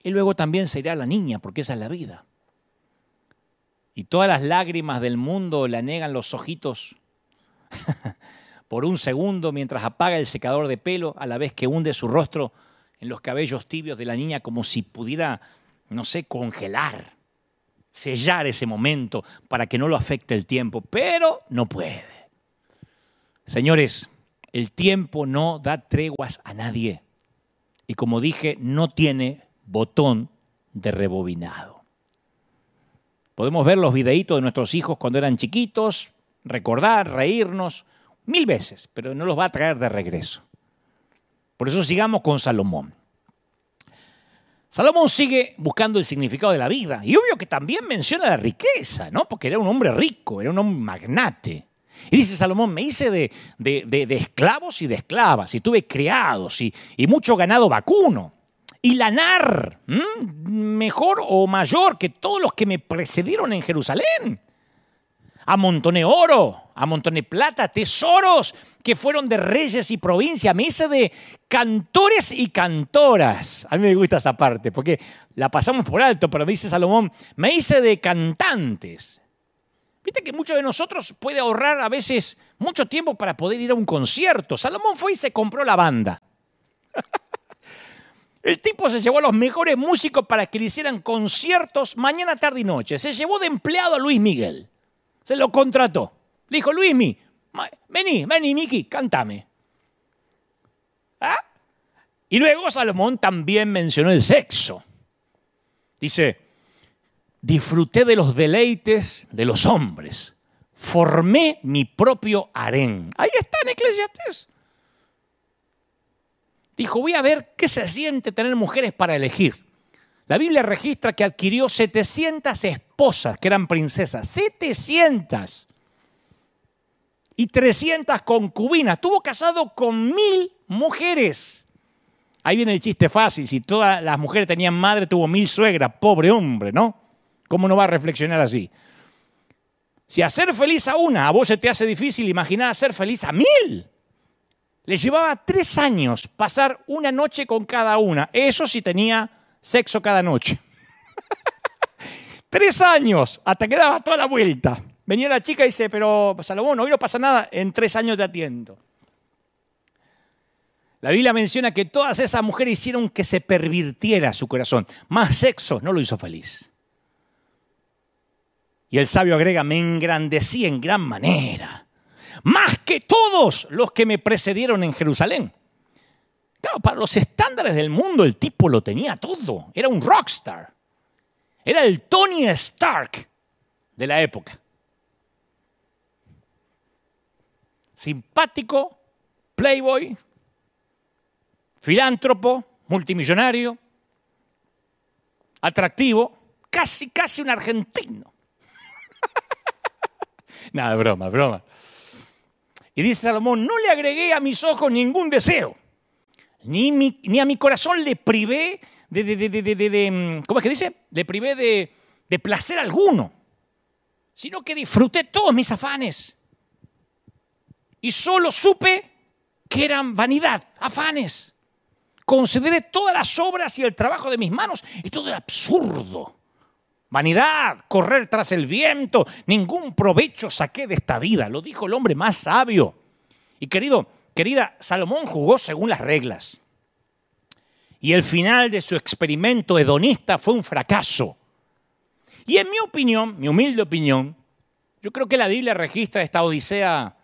y luego también se irá la niña, porque esa es la vida. Y todas las lágrimas del mundo le anegan los ojitos por un segundo mientras apaga el secador de pelo a la vez que hunde su rostro en los cabellos tibios de la niña como si pudiera, no sé, congelar, sellar ese momento para que no lo afecte el tiempo, pero no puede. Señores, el tiempo no da treguas a nadie y como dije, no tiene botón de rebobinado. Podemos ver los videitos de nuestros hijos cuando eran chiquitos, recordar, reírnos, 1000 veces, pero no los va a traer de regreso. Por eso sigamos con Salomón. Salomón sigue buscando el significado de la vida y obvio que también menciona la riqueza, ¿no? Porque era un hombre rico, era un hombre magnate. Y dice Salomón, me hice de esclavos y de esclavas y tuve criados y mucho ganado vacuno y lanar, mejor o mayor que todos los que me precedieron en Jerusalén. Amontoné oro, amontoné plata, tesoros que fueron de reyes y provincia. Me hice de cantores y cantoras. A mí me gusta esa parte porque la pasamos por alto, pero dice Salomón, me hice de cantantes. Viste que muchos de nosotros puede ahorrar a veces mucho tiempo para poder ir a un concierto. Salomón fue y se compró la banda. El tipo se llevó a los mejores músicos para que le hicieran conciertos mañana, tarde y noche. Se llevó de empleado a Luis Miguel. Se lo contrató. Le dijo, Luismi, vení, Miki, cántame. ¿Ah? Y luego Salomón también mencionó el sexo. Dice, disfruté de los deleites de los hombres. Formé mi propio harén. Ahí está en Eclesiastés. Dijo, voy a ver qué se siente tener mujeres para elegir. La Biblia registra que adquirió 700 esposas que eran princesas. 700. Y 300 concubinas. Estuvo casado con 1000 mujeres. Ahí viene el chiste fácil. Si todas las mujeres tenían madre, tuvo 1000 suegras. Pobre hombre, ¿no? ¿Cómo no va a reflexionar así? Si hacer feliz a una a vos se te hace difícil, imaginá hacer feliz a 1000. Le llevaba 3 años pasar una noche con cada una. Eso sí tenía sexo cada noche. 3 años, hasta que daba toda la vuelta. Venía la chica y dice, pero Salomón, hoy no pasa nada, en 3 años te atiendo. La Biblia menciona que todas esas mujeres hicieron que se pervirtiera su corazón. Más sexo no lo hizo feliz. Y el sabio agrega, me engrandecí en gran manera, más que todos los que me precedieron en Jerusalén. Claro, para los estándares del mundo el tipo lo tenía todo. Era un rockstar. Era el Tony Stark de la época. Simpático, playboy, filántropo, multimillonario, atractivo. casi un argentino. Nada, broma, broma. Y dice Salomón, no le agregué a mis ojos ningún deseo, ni a mi corazón le privé ¿cómo es que dice? Le privé de placer alguno, sino que disfruté todos mis afanes. Y solo supe que eran vanidad, afanes. Consideré todas las obras y el trabajo de mis manos y todo era absurdo. Vanidad, correr tras el viento, ningún provecho saqué de esta vida. Lo dijo el hombre más sabio. Y querida, Salomón jugó según las reglas. Y el final de su experimento hedonista fue un fracaso. Y en mi opinión, mi humilde opinión, yo creo que la Biblia registra esta odisea,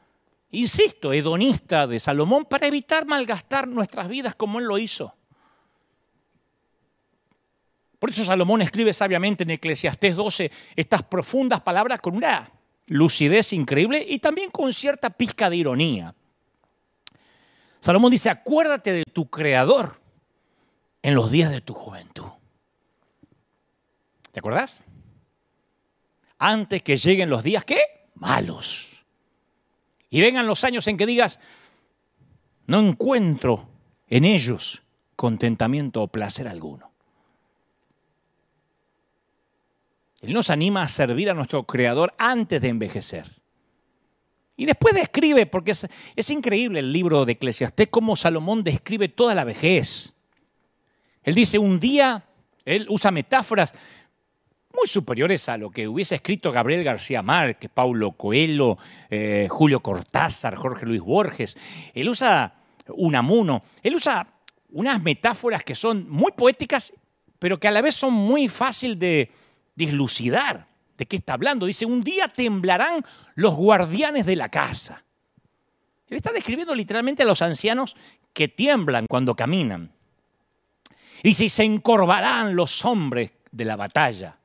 insisto, hedonista de Salomón para evitar malgastar nuestras vidas como él lo hizo. Por eso Salomón escribe sabiamente en Eclesiastés 12 estas profundas palabras con una lucidez increíble y también con cierta pizca de ironía. Salomón dice, acuérdate de tu Creador en los días de tu juventud. ¿Te acuerdas? Antes que lleguen los días, ¿qué? Malos. Y vengan los años en que digas, no encuentro en ellos contentamiento o placer alguno. Él nos anima a servir a nuestro Creador antes de envejecer. Y después describe, porque es increíble el libro de Eclesiastés, cómo Salomón describe toda la vejez. Él dice, un día, él usa metáforas muy superiores a lo que hubiese escrito Gabriel García Márquez, Paulo Coelho, Julio Cortázar, Jorge Luis Borges. Él usa Unamuno, él usa unas metáforas que son muy poéticas, pero que a la vez son muy fácil de dislucidar de qué está hablando. Dice, un día temblarán los guardianes de la casa. Él está describiendo literalmente a los ancianos que tiemblan cuando caminan. Dice, y se encorvarán los hombres de la batalla.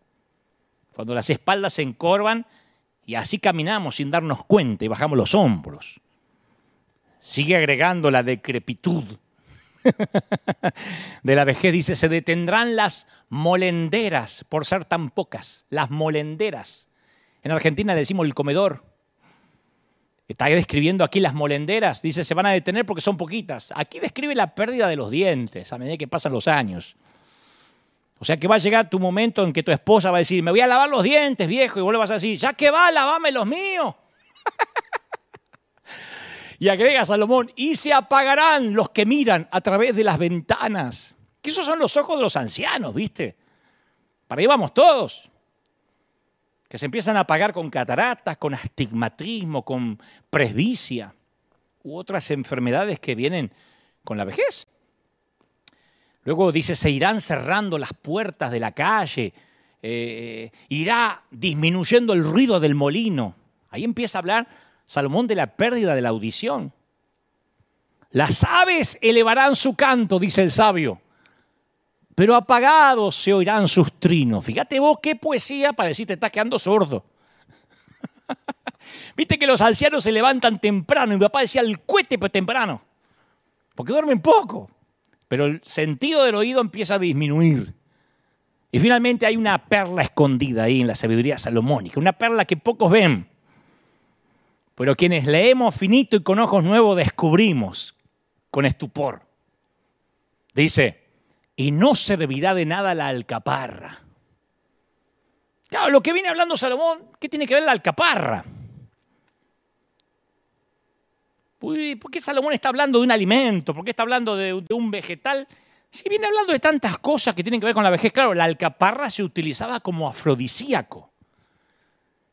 Cuando las espaldas se encorvan y así caminamos sin darnos cuenta y bajamos los hombros. Sigue agregando la decrepitud de la vejez, dice, se detendrán las molenderas por ser tan pocas, las molenderas. En Argentina le decimos el comedor. Está describiendo aquí las molenderas, dice, se van a detener porque son poquitas. Aquí describe la pérdida de los dientes a medida que pasan los años. O sea que va a llegar tu momento en que tu esposa va a decir, me voy a lavar los dientes, viejo, y vos le vas a decir, ya que va, lavame los míos. Y agrega Salomón, y se apagarán los que miran a través de las ventanas. Que esos son los ojos de los ancianos, ¿viste? Para ahí vamos todos. Que se empiezan a apagar con cataratas, con astigmatismo, con presbicia u otras enfermedades que vienen con la vejez. Luego dice, se irán cerrando las puertas de la calle, irá disminuyendo el ruido del molino. Ahí empieza a hablar Salomón de la pérdida de la audición. Las aves elevarán su canto, dice el sabio, pero apagados se oirán sus trinos. Fíjate vos qué poesía para decir te estás quedando sordo. Viste que los ancianos se levantan temprano, y mi papá decía el cohete pero temprano, porque duermen poco, pero el sentido del oído empieza a disminuir. Y finalmente hay una perla escondida ahí en la sabiduría salomónica, una perla que pocos ven. Pero quienes leemos finito y con ojos nuevos descubrimos con estupor. Dice, y no servirá de nada la alcaparra. Claro, lo que viene hablando Salomón, ¿qué tiene que ver la alcaparra? Uy, ¿por qué Salomón está hablando de un alimento? ¿Por qué está hablando de un vegetal? Si viene hablando de tantas cosas que tienen que ver con la vejez. Claro, la alcaparra se utilizaba como afrodisíaco.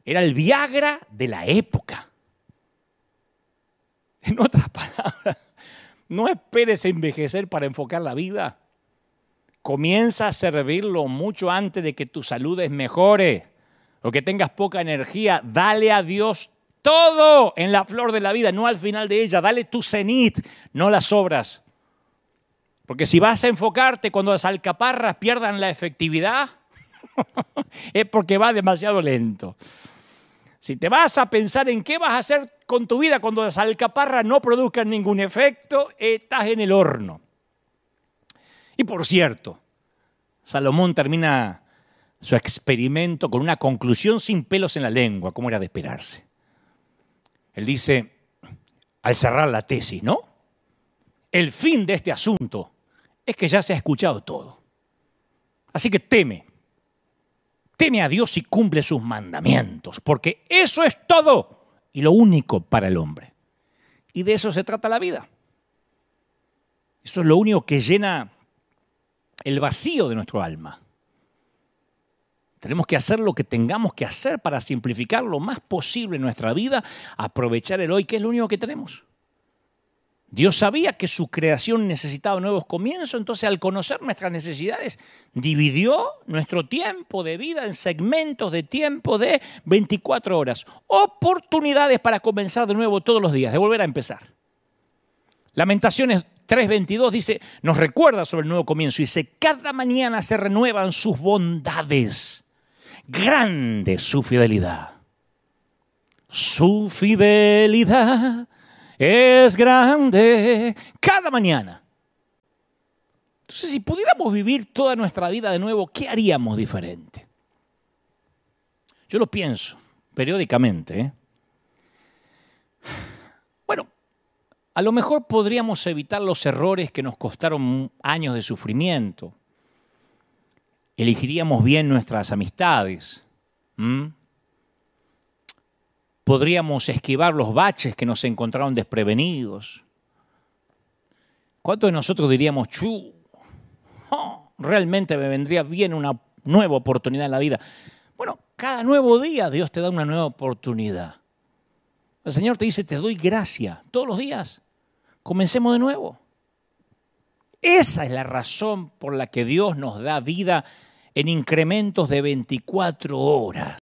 Era el Viagra de la época. En otras palabras, no esperes a envejecer para enfocar la vida. Comienza a servirlo mucho antes de que tu salud mejore o que tengas poca energía. Dale a Dios todo en la flor de la vida, no al final de ella. Dale tu cenit, no las obras. Porque si vas a enfocarte cuando las alcaparras pierdan la efectividad, es porque va demasiado lento. Si te vas a pensar en qué vas a hacer con tu vida cuando las alcaparras no produzcan ningún efecto, estás en el horno. Y por cierto, Salomón termina su experimento con una conclusión sin pelos en la lengua, como era de esperarse. Él dice, al cerrar la tesis, ¿no? El fin de este asunto es que ya se ha escuchado todo. Así que teme a Dios y cumple sus mandamientos, porque eso es todo y lo único para el hombre. Y de eso se trata la vida. Eso es lo único que llena el vacío de nuestro alma. Tenemos que hacer lo que tengamos que hacer para simplificar lo más posible nuestra vida, aprovechar el hoy, que es lo único que tenemos. Dios sabía que su creación necesitaba nuevos comienzos, entonces al conocer nuestras necesidades, dividió nuestro tiempo de vida en segmentos de tiempo de 24 horas. Oportunidades para comenzar de nuevo todos los días, de volver a empezar. Lamentaciones 3:22 dice, nos recuerda sobre el nuevo comienzo. Dice, cada mañana se renuevan sus bondades. Grande su fidelidad. Su fidelidad es grande cada mañana. Entonces, si pudiéramos vivir toda nuestra vida de nuevo, ¿qué haríamos diferente? Yo lo pienso periódicamente. Bueno, a lo mejor podríamos evitar los errores que nos costaron años de sufrimiento. Elegiríamos bien nuestras amistades. Podríamos esquivar los baches que nos encontraron desprevenidos. ¿Cuántos de nosotros diríamos, realmente me vendría bien una nueva oportunidad en la vida? Bueno, cada nuevo día Dios te da una nueva oportunidad. El Señor te dice, te doy gracia todos los días. Comencemos de nuevo. Esa es la razón por la que Dios nos da vida en incrementos de 24 horas.